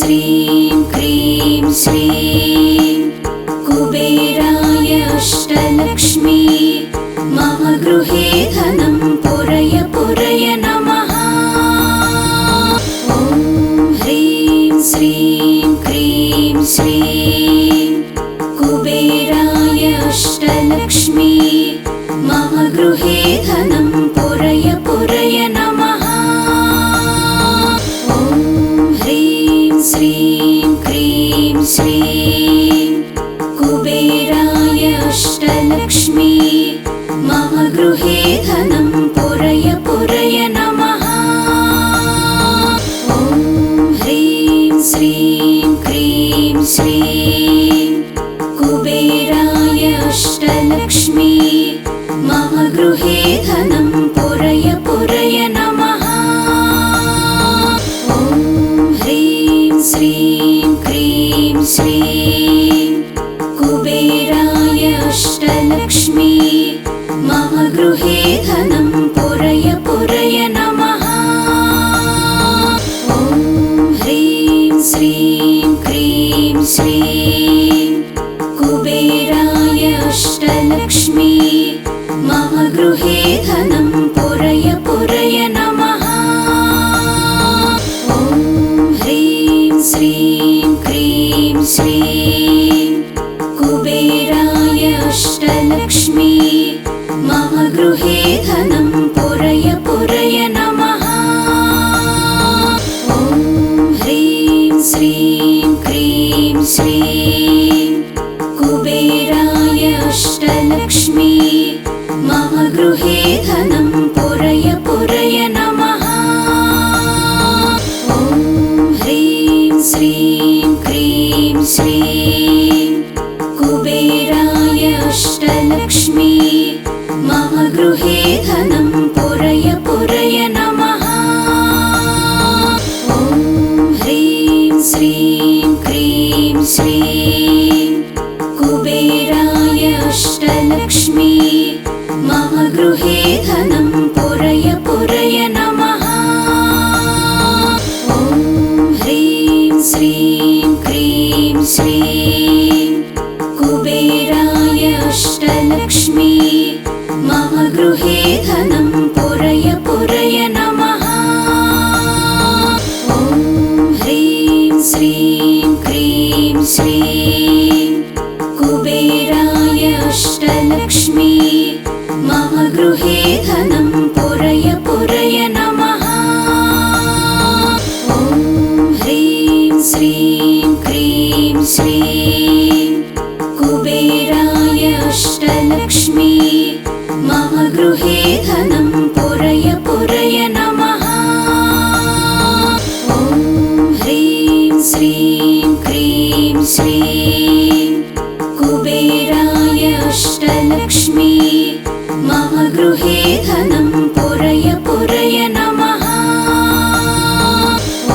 श्रीं क्रीं श्रीं कुबेराय अष्टलक्ष्मी मम गृहे धनं पुरय पुरय नमः। ॐ ह्रीं श्रीं क्रीं श्रीं कुबेराय अष्टलक्ष्मी मम गृहे धनं पुरय पुरय नमः। ॐ ह्रीं श्रीं क्रीं श्रीं कुबेराय अष्टलक्ष्मी मम गृहे धनं पुरय पुरय नमः। ॐ ह्रीं श्रीं क्रीं श्रीं कुबेराय अष्टलक्ष्मी मम गृहे धनं पुरय पुरय नमः। ॐ ह्रीं श्रीं क्रीं श्रीं कुबेराय अष्टलक्ष्मी मम गृहे धनं पुरय पुरय नमः। ॐ ह्रीं श्रीं क्रीं श्रीं कुबेराय अष्टलक्ष्मी मम गृहे धनं पुरय पुरय नमः। ॐ ह्रीं श्रीं क्रीं श्रीं कुबेराय अष्टलक्ष्मी मम गृहे धनं पुरय पुरय नमः। ॐ ह्रीं श्रीं क्रीं श्रीं कुबेराय अष्टलक्ष्मी मम गृहे धनं पुरय पुरय नमः। ॐ ह्रीं श्रीं क्रीं श्रीं कुबेराय अष्टलक्ष्मी मम गृहे धनं पुरय पुरय नमः। ॐ ह्रीं श्रीं क्रीं श्रीं कुबेराय अष्टलक्ष्मी मम गृहे धनं पुरय पुरय नमः। ॐ ह्रीं श्रीं क्रीं श्रीं कुबेराय अष्टलक्ष्मी मम गृहे धनं पुरय पुरय नमः। ॐ ह्रीं श्रीं क्रीं श्रीं कुबेराय अष्टलक्ष्मी मम गृहे धनं पुरय पुरय नमः। ॐ ह्रीं श्रीं क्रीं श्रीं कुबेराय अष्टलक्ष्मी मम गृहे धनं पुरय पुरय नमः। ॐ ह्रीं श्रीं क्रीं श्रीं कुबेराय अष्टलक्ष्मी मम गृहे धनं पुरय पुरय नमः।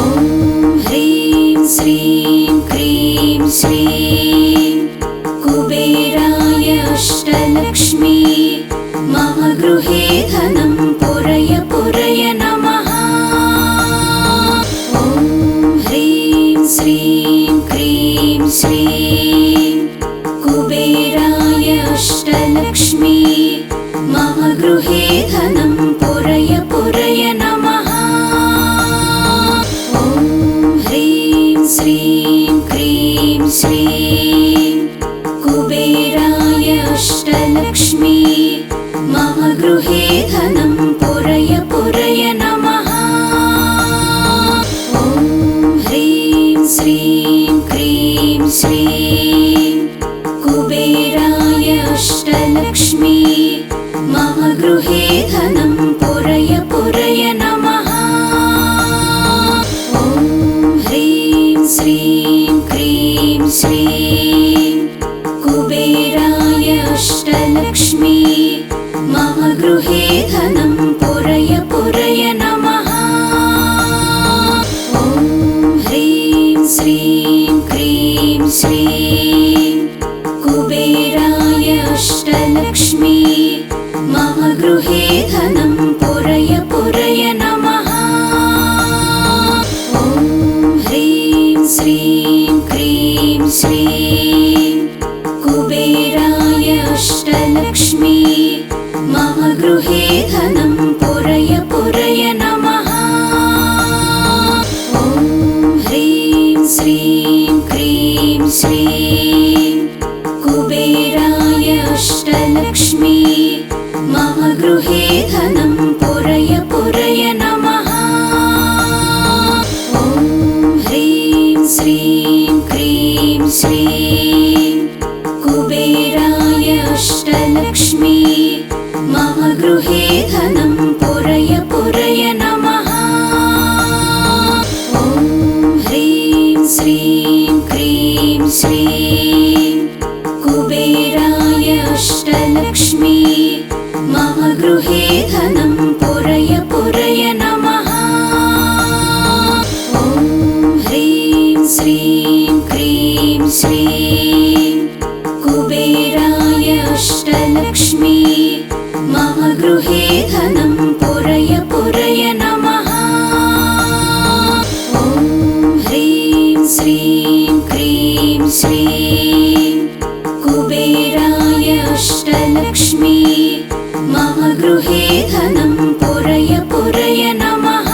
ॐ ह्रीं श्रीं क्रीं श्रीं कुबेराय अष्टलक्ष्मी मम गृहे धनं पुरय पुरय नमः। ॐ ह्रीं श्रीं क्रीं श्रीं कुबेराय अष्टलक्ष्मी मम गृहे धनं पुरय पुरय नमः। ॐ ह्रीं श्रीं क्रीं श्रीं कुबेराय अष्टलक्ष्मी मम गृहे धनं पुरय पुरय नमः। ॐ ह्रीं श्रीं क्रीं श्रीं कुबेराय अष्टलक्ष्मी मम गृहे धनं पुरय पुरय नमः। ॐ ह्रीं श्रीं क्रीं श्रीं कुबेराय अष्टलक्ष्मी मम गृहे धनं पुरय पुरय नमः। ॐ ह्रीं श्रीं क्रीं श्रीं कुबेराय अष्टलक्ष्मी मम गृहे धनं पुरय पुरय नमः। ॐ ह्रीं श्रीं क्रीं श्रीं कुबेराय अष्टलक्ष्मी मम गृहे धनं पुरय पुरय नमः। ॐ ह्रीं श्रीं क्रीं श्रीं कुबेराय अष्टलक्ष्मी मम गृहे धनं पुरय पुरय नमः। ॐ ह्रीं श्रीं क्रीं श्रीं कुबेराय अष्टलक्ष्मी मम गृहे धनं पुरय पुरय नमः। ॐ ह्रीं श्रीं क्रीं श्रीं कुबेराय अष्टलक्ष्मी मम गृहे धनं पुरय पुरय नमः। ॐ ह्रीं श्रीं क्रीं श्रीं कुबेराय अष्टलक्ष्मी मम गृहे धनं पुरय पुरय नमः।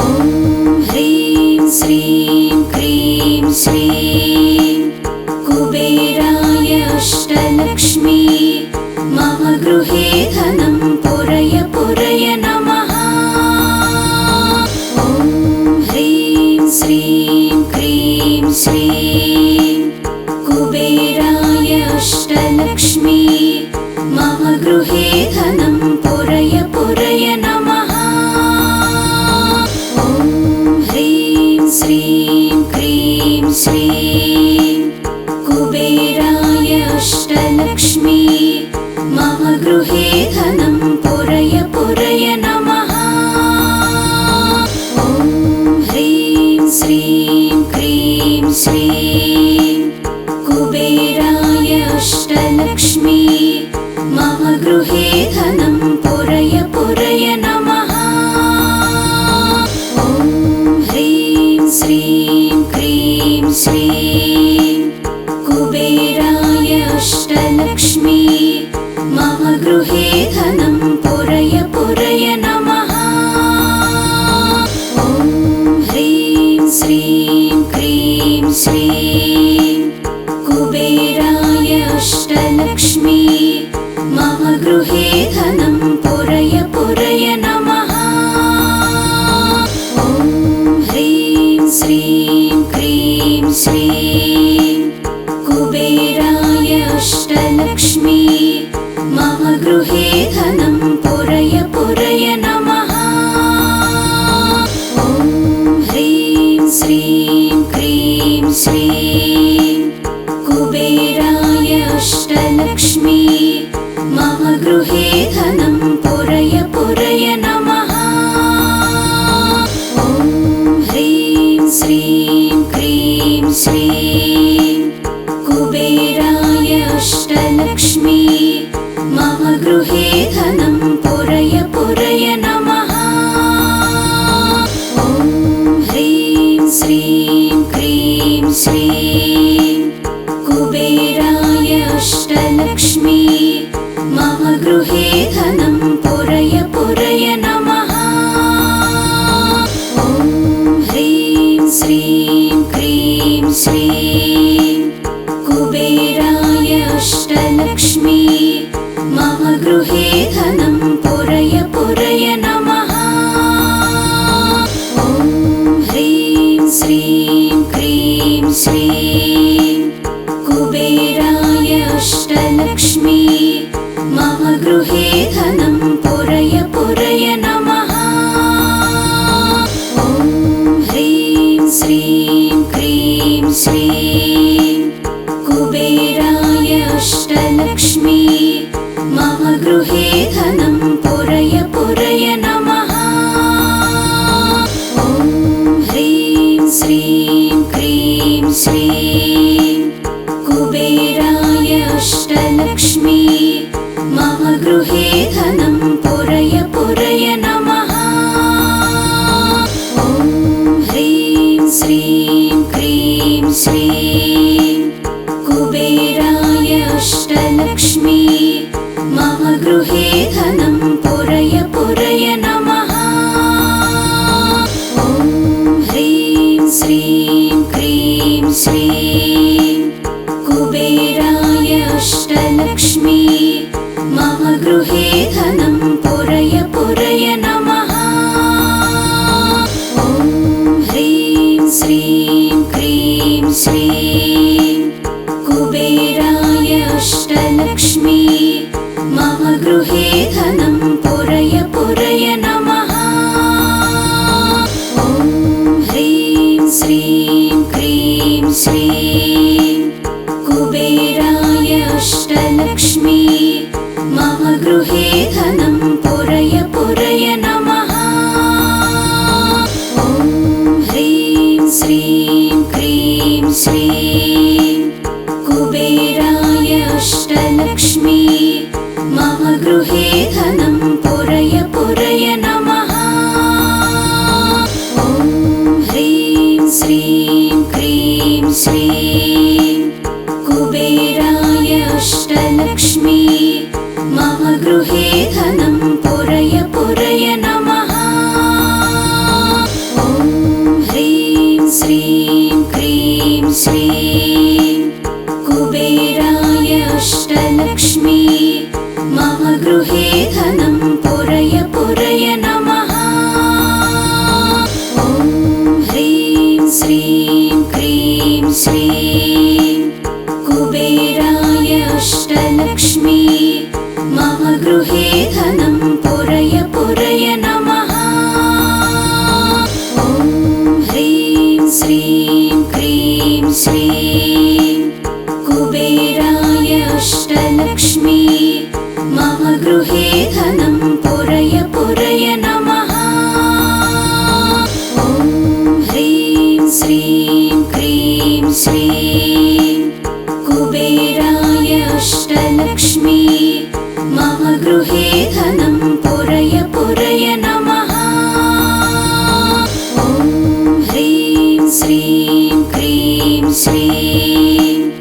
ॐ ह्रीं श्रीं क्रीं श्रीं कुबेराय अष्टलक्ष्मी मम गृहे धनं पुरय पुरय नमः। ॐ ह्रीं श्रीं क्रीं श्रीं कुबेराय अष्टलक्ष्मी मम गृहे धनं पुरय पुरय नमः। ॐ ह्रीं श्रीं क्रीं श्रीं कुबेराय अष्टलक्ष्मी मम गृहे धनं पुरय पुरय नमः। ॐ ह्रीं श्रीं क्रीं श्रीं कुबेराय अष्टलक्ष्मी मम गृहे धनं पुरय पुरय नमः। ॐ ह्रीं श्रीं क्रीं श्रीं कुबेराय अष्टलक्ष्मी मम गृहे धनं पुरय पुरय नमः। ॐ ह्रीं श्रीं क्रीं श्रीं कुबेराय अष्टलक्ष्मी मम गृहे धनं पुरय पुरय नमः। ॐ ह्रीं श्रीं क्रीं श्रीं कुबेराय अष्टलक्ष्मी मम गृहे धनं पुरय पुरय नमः। ॐ ह्रीं श्रीं क्रीं श्रीं कुबेराय अष्टलक्ष्मी मम गृहे धनं पुरय पुरय नमः। ॐ ह्रीं श्रीं क्रीं श्रीं कुबेराय अष्टलक्ष्मी मम गृहे धनं पुरय पुरय नमः। ॐ ह्रीं श्रीं क्रीं श्रीं कुबेराय अष्टलक्ष्मी मम गृहे धनं पुरय पुरय नमः। ॐ ह्रीं श्रीं क्रीं श्रीं कुबेराय अष्टलक्ष्मी मम गृहे धनं पुरय पुरय नमः। ॐ ह्रीं श्रीं क्रीं श्रीं कुबेराय अष्टलक्ष्मी मम गृहे धनं पुरय पुरय नमः। ॐ ह्रीं श्रीं क्रीं श्रीं कुबेराय अष्टलक्ष्मी मम गृहे धनं पुरय पुरय नमः। ॐ ह्रीं श्रीं क्रीं श्रीं कुबेराय अष्टलक्ष्मी मम गृहे धनं पुरय पुरय नमः। ॐ ह्रीं श्रीं क्रीं श्रीं कुबेराय अष्टलक्ष्मी मम गृहे धनं पुरय पुरय नमः। ॐ ह्रीं श्रीं क्रीं श्रीं कुबेराय अष्टलक्ष्मी मम गृहे धनं पुरय पुरय नमः। ॐ ह्रीं श्रीं क्रीं श्रीं कुबेराय अष्टलक्ष्मी मम गृहे धनं पुरय पुरय नमः। ॐ ह्रीं श्रीं क्रीं श्रीं कुबेराय अष्टलक्ष्मी मम गृहे धनं पुरय पुरय नमः। ॐ ह्रीं श्रीं क्रीं श्रीं कुबेराय अष्टलक्ष्मी मम गृहे धनं पुरय पुरय नमः। ॐ ह्रीं श्रीं क्रीं श्रीं कुबेराय अष्टलक्ष्मी मम गृहे धनं पुरय पुरय नमः। ॐ ह्रीं श्रीं क्रीं श्रीं कुबेराय अष्टलक्ष्मी मम गृहे धनं पुरय पुरय नमः। ॐ ह्रीं श्रीं क्रीं श्रीं कुबेराय अष्टलक्ष्मी मम गृहे धनं पुरय पुरय नमः। ॐ ह्रीं श्रीं क्रीं श्रीं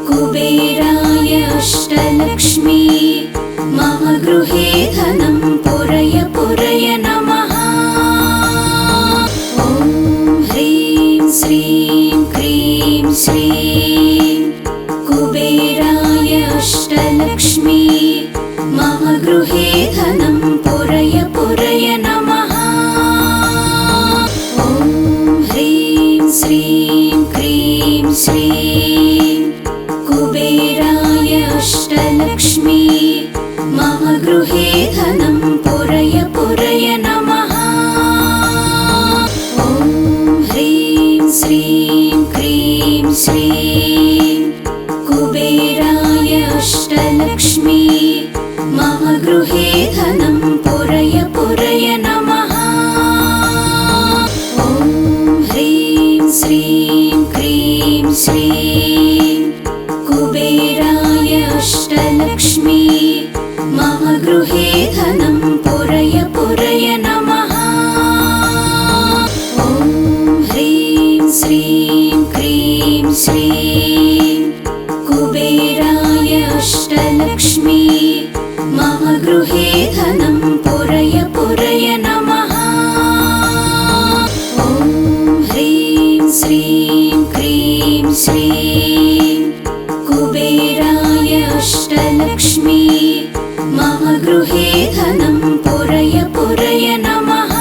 कुबेराय अष्टलक्ष्मी मम गृहे धनं पुरय पुरय नमः। ॐ ह्रीं श्रीं क्रीं श्रीं कुबेराय अष्टलक्ष्मी मम गृहे धनं पुरय पुरय नमः। ॐ ह्रीं श्रीं क्रीं श्रीं कुबेराय अष्टलक्ष्मी मम गृहे धनं पुरय पुरय नमः। ॐ ह्रीं श्रीं क्रीं श्रीं कुबेराय अष्टलक्ष्मी मम गृहे धनं पुरय पुरय नमः। ॐ ह्रीं श्रीं क्रीं श्रीं कुबेराय अष्टलक्ष्मी मम गृहे धनं पुरय पुरय नमः। ॐ ह्रीं श्रीं क्रीं श्रीं कुबेराय अष्टलक्ष्मी मम गृहे धनं पुरय पुरय नमः। ॐ ह्रीं श्रीं क्रीं श्रीं कुबेराय अष्टलक्ष्मी मम गृहे धनं पुरय पुरय नमः।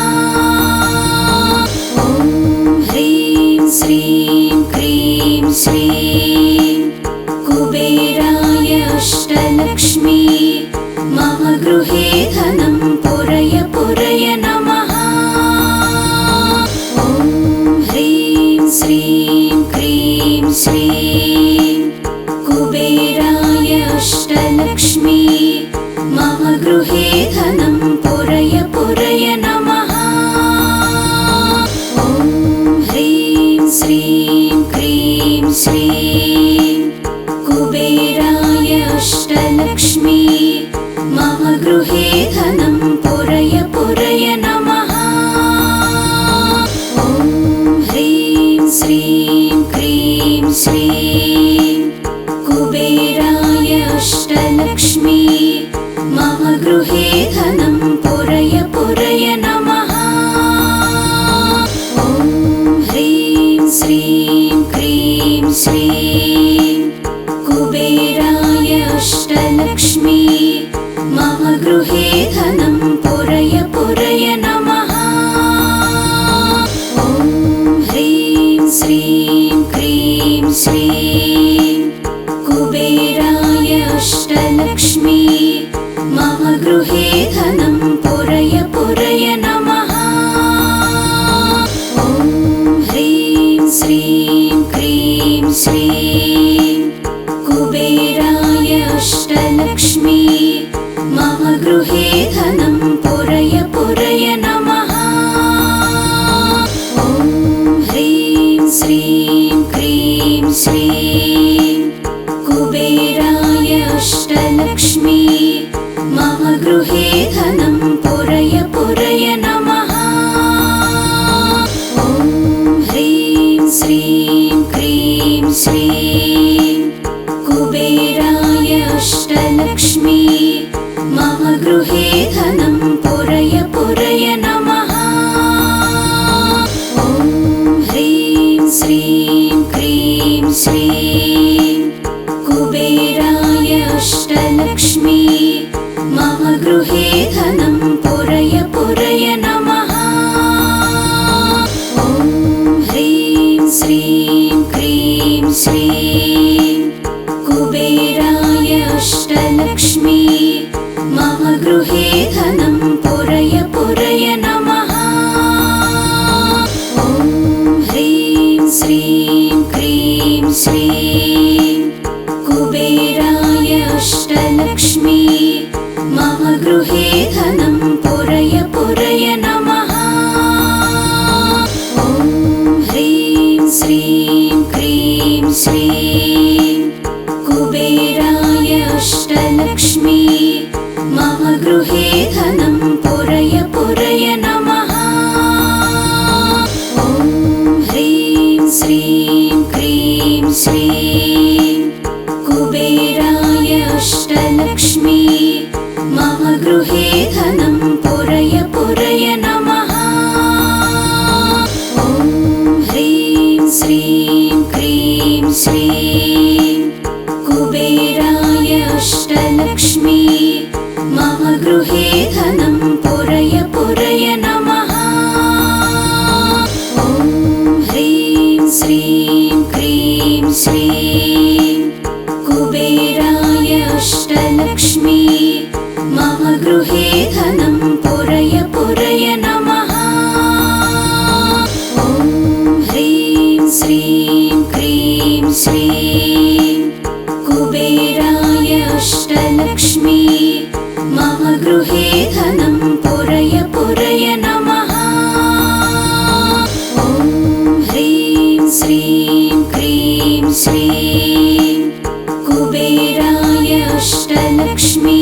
ॐ ह्रीं श्रीं क्रीं श्रीं कुबेराय अष्टलक्ष्मी मम गृहे धनं पुरय पुरय नमः। ॐ ह्रीं श्रीं क्रीं श्रीं कुबेराय अष्टलक्ष्मी मम गृहे धनं पुरय पुरय नमः। ॐ ह्रीं श्रीं क्रीं श्रीं कुबेराय अष्टलक्ष्मी मम गृहे धनं पुरय पुरय नमः। ॐ ह्रीं श्रीं क्रीं श्रीं कुबेराय अष्टलक्ष्मी मम गृहे धनं पुरय पुरय नमः। ॐ ह्रीं श्रीं क्रीं श्रीं कुबेराय अष्टलक्ष्मी मम गृहे धनं पुरय पुरय नमः। ॐ ह्रीं श्रीं क्रीं श्रीं कुबेराय अष्टलक्ष्मी मम गृहे धनं पुरय पुरय नमः। ॐ ह्रीं श्रीं क्रीं श्रीं कुबेराय अष्टलक्ष्मी मम गृहे धनं पुरय पुरय नमः। ॐ ह्रीं श्रीं क्रीं श्रीं कुबेराय अष्टलक्ष्मी मम गृहे धनं पुरय पुरय नमः। ॐ ह्रीं श्रीं क्रीं श्रीं कुबेराय अष्टलक्ष्मी मम गृहे धनं पुरय पुरय नमः। ॐ ह्रीं श्रीं क्रीं श्रीं कुबेराय अष्टलक्ष्मी मम गृहे धनं पुरय पुरय नमः। ॐ ह्रीं श्रीं क्रीं श्रीं कुबेराय अष्टलक्ष्मी मम गृहे धनं पुरय पुरय नमः। ॐ ह्रीं श्रीं क्रीं श्रीं कुबेराय अष्टलक्ष्मी मम गृहे धनं पुरय पुरय नमः। ॐ ह्रीं श्रीं क्रीं श्रीं कुबेराय अष्टलक्ष्मी मम गृहे धनं पुरय पुरय नमः। ॐ ह्रीं श्रीं क्रीं श्रीं कुबेराय अष्टलक्ष्मी मम गृहे धनं पुरय पुरय नमः। ॐ ह्रीं श्रीं क्रीं श्रीं कुबेराय अष्टलक्ष्मी मम गृहे धनं पुरय पुरय नमः। ॐ ह्रीं श्रीं क्रीं श्रीं कुबेराय अष्टलक्ष्मी मम गृहे धनं पुरय पुरय नमः। ॐ ह्रीं श्रीं क्रीं श्रीं कुबेराय अष्टलक्ष्मी मम गृहे धनं पुरय पुरय नमः। ॐ ह्रीं श्रीं क्रीं श्रीं कुबेराय अष्टलक्ष्मी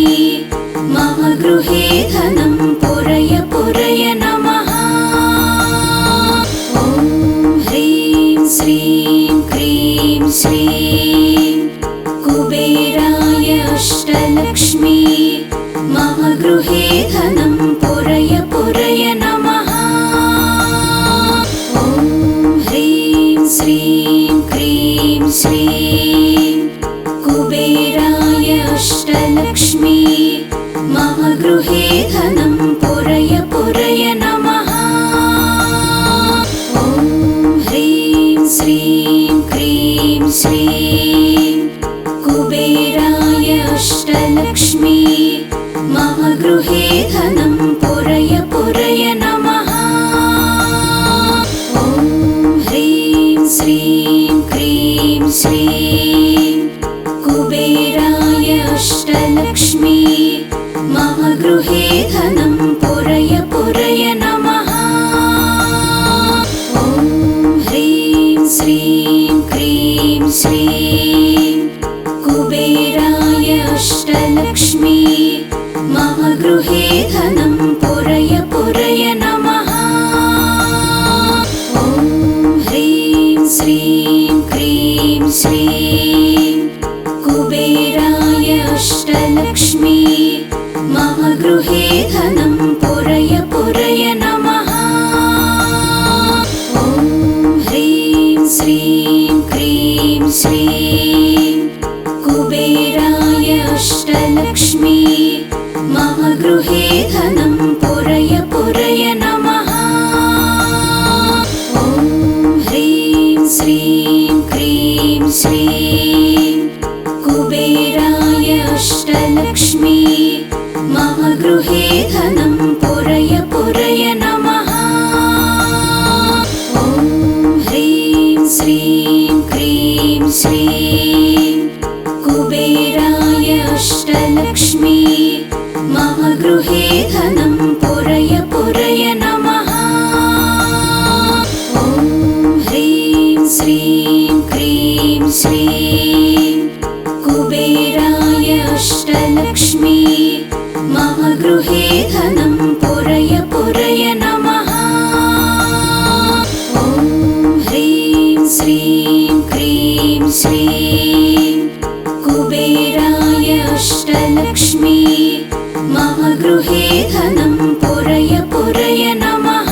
मम गृहे धनं पुरय पुरय नमः। ॐ ह्रीं श्रीं क्रीं श्रीं कुबेराय अष्टलक्ष्मी मम गृहे धनं पुरय पुरय नमः। ॐ ह्रीं श्रीं क्रीं श्रीं कुबेराय अष्टलक्ष्मी मम गृहे धनं पुरय पुरय नमः। ॐ ह्रीं श्रीं क्रीं श्रीं कुबेराय अष्टलक्ष्मी मम गृहे धनं पुरय पुरय नमः। ॐ ह्रीं श्रीं क्रीं श्रीं कुबेराय अष्टलक्ष्मी मम गृहे धनं पुरय पुरय नमः। ॐ ह्रीं श्रीं क्रीं श्रीं कुबेराय अष्टलक्ष्मी मम गृहे धनं पुरय पुरय नमः। ॐ ह्रीं श्रीं क्रीं श्रीं कुबेराय अष्टलक्ष्मी मम गृहे धनं पुरय पुरय नमः। ॐ ह्रीं श्रीं क्रीं श्रीं कुबेराय अष्टलक्ष्मी मम गृहे धनं पुरय पुरय नमः। ॐ ह्रीं श्रीं क्रीं श्रीं कुबेराय अष्टलक्ष्मी मम गृहे धनं पुरय पुरय नमः। ॐ ह्रीं श्रीं क्रीं श्रीं कुबेराय अष्टलक्ष्मी मम गृहे धनं पुरय पुरय नमः। ॐ ह्रीं श्रीं क्रीं श्रीं कुबेराय अष्टलक्ष्मी मम गृहे धनं पुरय पुरय नमः। ॐ ह्रीं श्रीं क्रीं श्रीं कुबेराय अष्टलक्ष्मी मम गृहे धनं पुरय पुरय नमः।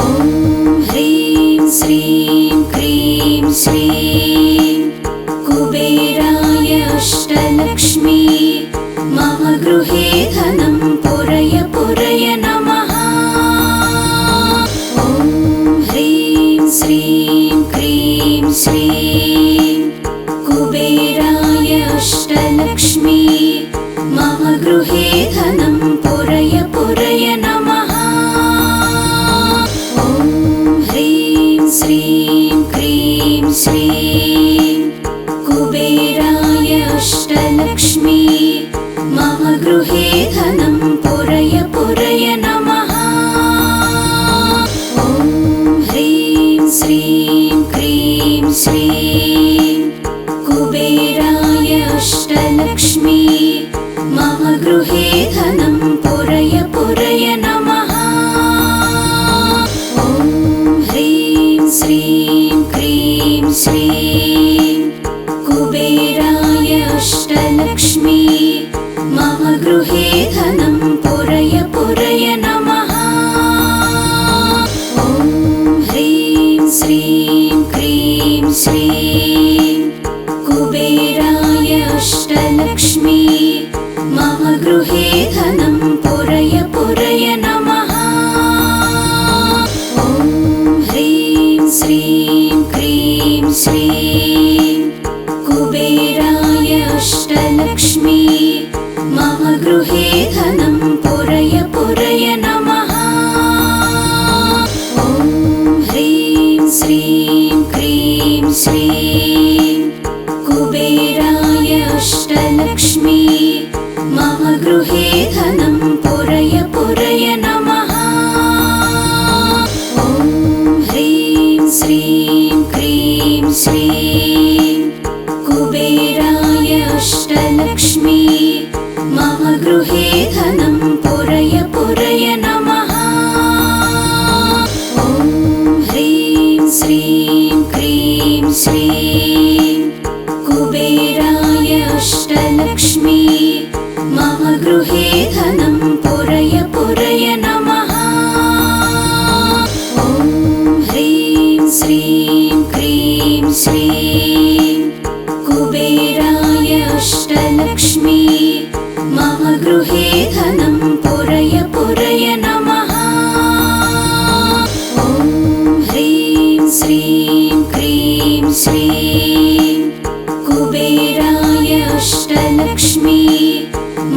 ॐ ह्रीं श्रीं क्रीं श्रीं कुबेराय अष्टलक्ष्मी मम गृहे धनं पुरय पुरय नमः। ॐ ह्रीं श्रीं क्रीं श्रीं कुबेराय अष्टलक्ष्मी मम गृहे धनं पुरय पुरय नमः। ॐ ह्रीं श्रीं क्रीं श्रीं कुबेराय अष्टलक्ष्मी मम गृहे धनं पुरय पुरय नमः। ॐ ह्रीं श्रीं क्रीं श्रीं कुबेराय अष्टलक्ष्मी मम गृहे धनं पुरय पुरय नमः। ॐ ह्रीं श्रीं क्रीं श्रीं कुबेराय अष्टलक्ष्मी मम गृहे धनं पुरय पुरय नमः। ॐ ह्रीं श्रीं क्रीं श्रीं कुबेराय अष्टलक्ष्मी मम गृहे धनं पुरय पुरय नमः। ॐ ह्रीं श्रीं क्रीं श्रीं कुबेराय अष्टलक्ष्मी मम गृहे धनं पुरय पुरय नमः। ॐ ह्रीं श्रीं क्रीं श्रीं कुबेराय अष्टलक्ष्मी मम गृहे धनं पुरय पुरय नमः। ॐ ह्रीं श्रीं क्रीं श्रीं कुबेराय अष्टलक्ष्मी मम गृहे धनं पुरय पुरय नमः। ॐ ह्रीं श्रीं क्रीं श्रीं कुबेराय अष्टलक्ष्मी मम गृहे धनं पुरय पुरय नमः। ॐ ह्रीं श्रीं क्रीं श्रीं कुबेराय अष्टलक्ष्मी मम गृहे धनं पुरय पुरय नमः। ॐ ह्रीं श्रीं क्रीं श्रीं कुबेराय अष्टलक्ष्मी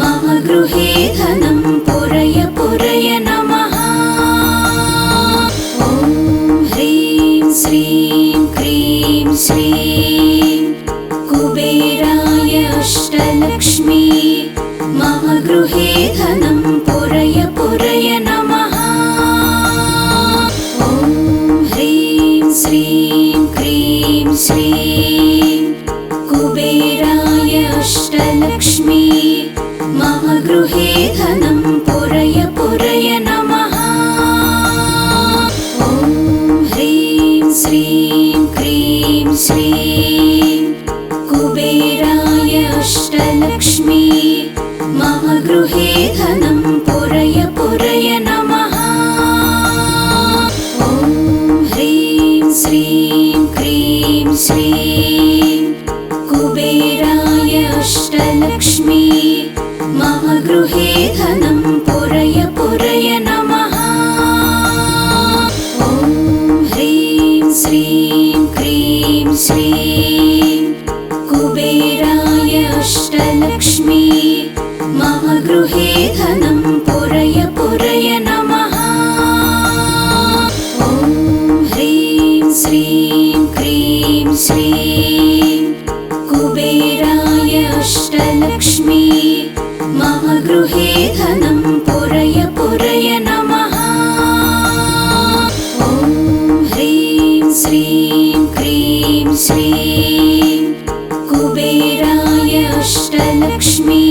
मम गृहे धनं पुरय पुरय नमः। ॐ ह्रीं श्रीं क्रीं श्रीं कुबेराय अष्टलक्ष्मी मम गृहे धनं पुरय पुरय नमः। ॐ ह्रीं श्रीं क्रीं श्रीं कुबेराय अष्टलक्ष्मी मम गृहे धनं पुरय पुरय नमः। ॐ ह्रीं श्रीं क्रीं श्रीं कुबेराय अष्टलक्ष्मी मम गृहे धनं पुरय पुरय नमः। ॐ ह्रीं श्रीं क्रीं श्रीं कुबेराय अष्टलक्ष्मी मम गृहे धनं पुरय पुरय नमः। ॐ ह्रीं श्रीं क्रीं श्रीं कुबेराय अष्टलक्ष्मी मम गृहे धनं पुरय पुरय नमः। ॐ ह्रीं श्रीं क्रीं श्रीं कुबेराय अष्टलक्ष्मी मम गृहे धनं पुरय पुरय नमः। ॐ ह्रीं श्रीं क्रीं श्रीं कुबेराय अष्टलक्ष्मी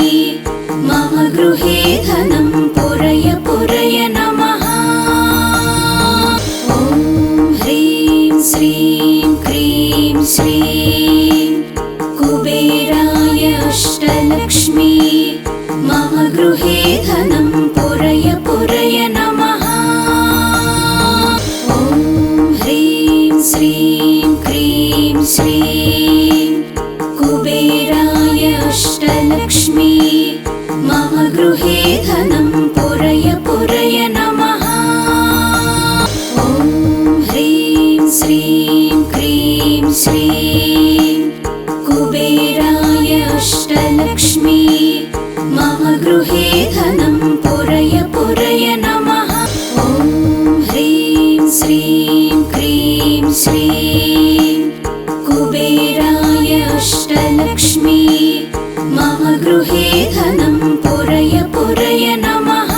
मम गृहे धनं पुरय पुरय नमः। ॐ ह्रीं श्रीं क्रीं श्रीं कुबेराय अष्टलक्ष्मी मम गृहे धनं पुरय पुरय नमः। ॐ ह्रीं श्रीं क्रीं श्रीं कुबेराय अष्टलक्ष्मी मम गृहे धनं पुरय पुरय नमः। ॐ ह्रीं श्रीं क्रीं श्रीं कुबेराय अष्टलक्ष्मी मम गृहे धनं पुरय पुरय नमः। ॐ ह्रीं श्रीं क्रीं श्रीं कुबेराय अष्टलक्ष्मी